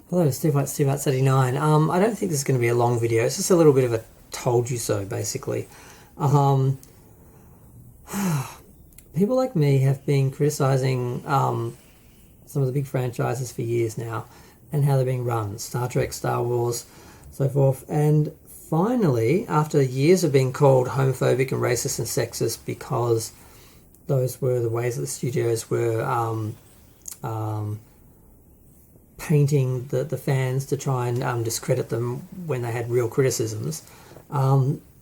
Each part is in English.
Hello, Steve at 39. I don't think this is going to be a long video. It's just a little bit of a told you so, basically. Um, People like me have been criticizing some of the big franchises for years now and how they're being run. Star Trek, Star Wars, so forth. And finally, after years of being called homophobic and racist and sexist because those were the ways that the studios were um, painting the fans to try and discredit them when they had real criticisms,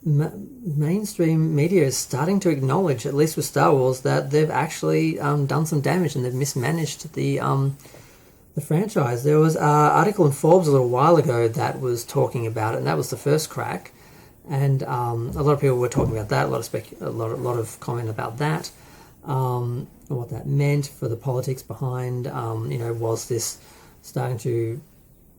mainstream media is starting to acknowledge, at least with Star Wars, that they've actually done some damage and they've mismanaged the franchise. There was an article in Forbes a little while ago that was talking about it, and that was the first crack. And a lot of people were talking about that, a lot of comment about that, and what that meant for the politics behind. Was this starting to?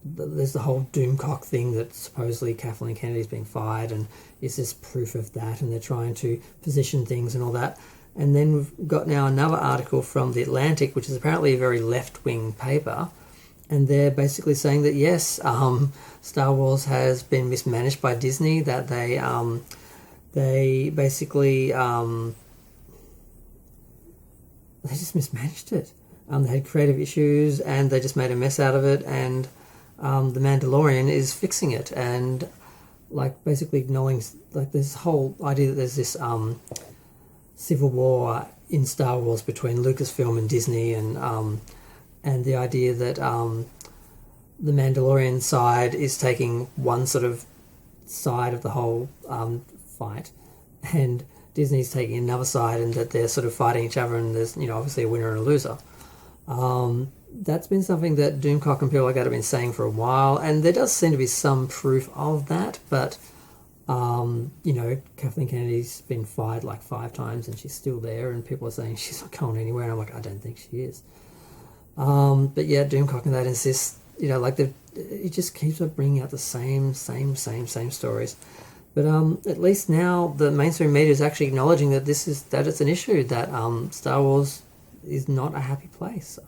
There's the whole doomcock thing that supposedly Kathleen Kennedy's being fired, and is this proof of that? And they're trying to position things and all that. And then we've got now another article from The Atlantic, which is apparently a very left-wing paper, and they're basically saying that yes, Star Wars has been mismanaged by Disney. That they basically they just mismanaged it. They had creative issues and they just made a mess out of it. And the Mandalorian is fixing it, and like basically acknowledging like this whole idea that there's this civil war in Star Wars between Lucasfilm and Disney, and the idea that the Mandalorian side is taking one sort of side of the whole fight, and Disney's taking another side, and that they're sort of fighting each other, and there's obviously a winner and a loser. That's been something that Doomcock and people like that have been saying for a while, and there does seem to be some proof of that, but Kathleen Kennedy's been fired like 5 times and she's still there, and people are saying she's not going anywhere, and I'm like, I don't think she is. But yeah, Doomcock and that insists, it just keeps on bringing out the same stories. But at least now the mainstream media is actually acknowledging that it's an issue, that Star Wars is not a happy place.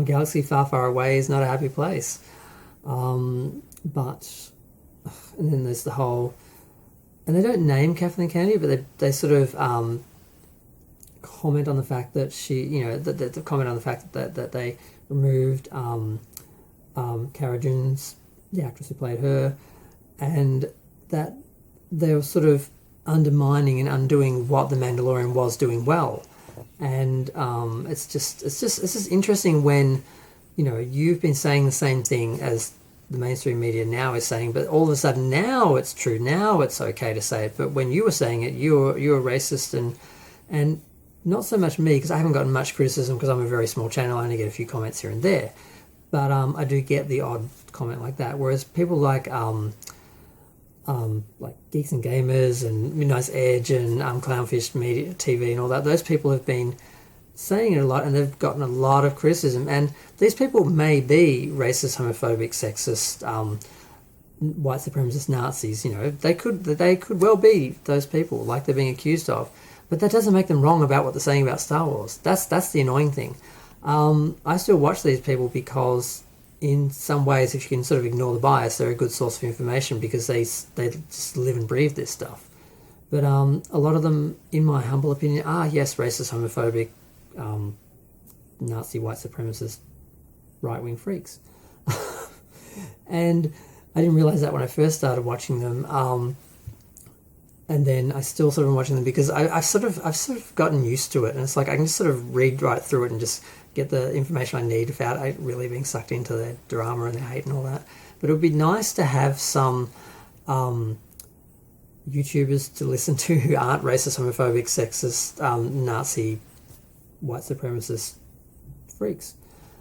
Galaxy Far, Far Away is not a happy place. But, and then there's the whole, and they don't name Kathleen Kennedy, but they sort of comment on the fact that they comment on the fact that they removed Cara Dune's, the actress who played her, and that they were sort of undermining and undoing what The Mandalorian was doing well. And it's just interesting when you've been saying the same thing as the mainstream media now is saying, but all of a sudden now it's true, now it's okay to say it. But when you were saying it, you were racist, and not so much me, because I haven't gotten much criticism because I'm a very small channel. I only get a few comments here and there, but I do get the odd comment like that. Whereas people like Geeks and Gamers and Midnight's Edge and Clownfish Media TV and all that, those people have been saying it a lot, and they've gotten a lot of criticism. And these people may be racist, homophobic, sexist, white supremacist Nazis. They could well be those people, like they're being accused of. But that doesn't make them wrong about what they're saying about Star Wars. That's the annoying thing. I still watch these people because, in some ways, if you can sort of ignore the bias, they're a good source of information because they just live and breathe this stuff. But a lot of them, in my humble opinion, are, yes, racist, homophobic, Nazi, white supremacist, right-wing freaks. And I didn't realise that when I first started watching them. And then I still sort of am watching them because I've sort of gotten used to it, and it's like I can just sort of read right through it and just get the information I need without really being sucked into their drama and their hate and all that. But it would be nice to have some YouTubers to listen to who aren't racist, homophobic, sexist, Nazi, white supremacist freaks.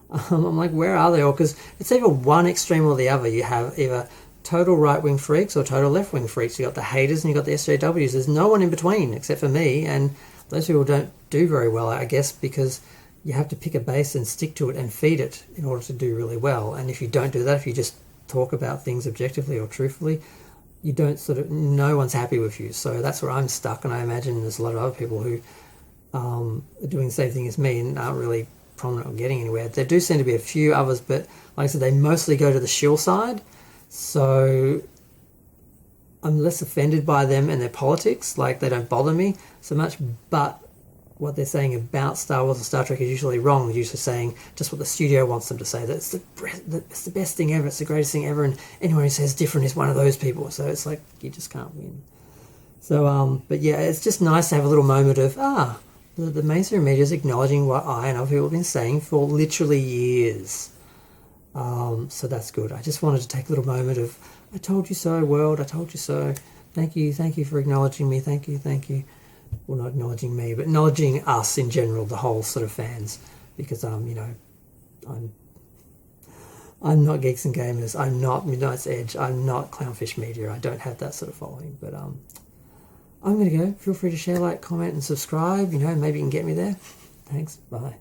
I'm like, where are they all? Because it's either one extreme or the other. You have either total right-wing freaks or total left-wing freaks. You got the haters and you got the SJWs. There's no one in between except for me, and those people don't do very well, I guess, because you have to pick a base and stick to it and feed it in order to do really well. And if you don't do that, if you just talk about things objectively or truthfully, you don't no one's happy with you. So that's where I'm stuck, and I imagine there's a lot of other people who are doing the same thing as me and aren't really prominent or getting anywhere. There do seem to be a few others, but like I said, they mostly go to the shill side. So I'm less offended by them and their politics. Like, they don't bother me so much, but what they're saying about Star Wars and Star Trek is usually wrong. They're usually saying just what the studio wants them to say. That it's the best thing ever. It's the greatest thing ever. And anyone who says different is one of those people. So it's like, you just can't win. So, but yeah, it's just nice to have a little moment of, the mainstream media is acknowledging what I and other people have been saying for literally years. So that's good. I just wanted to take a little moment of, I told you so, world. I told you so. Thank you for acknowledging me. Thank you. Well, not acknowledging me, but acknowledging us in general, the whole sort of fans, because I'm not Geeks and Gamers, I'm not Midnight's Edge, I'm not Clownfish Media, I don't have that sort of following, but I'm going to go. Feel free to share, like, comment, and subscribe, maybe you can get me there. Thanks, bye.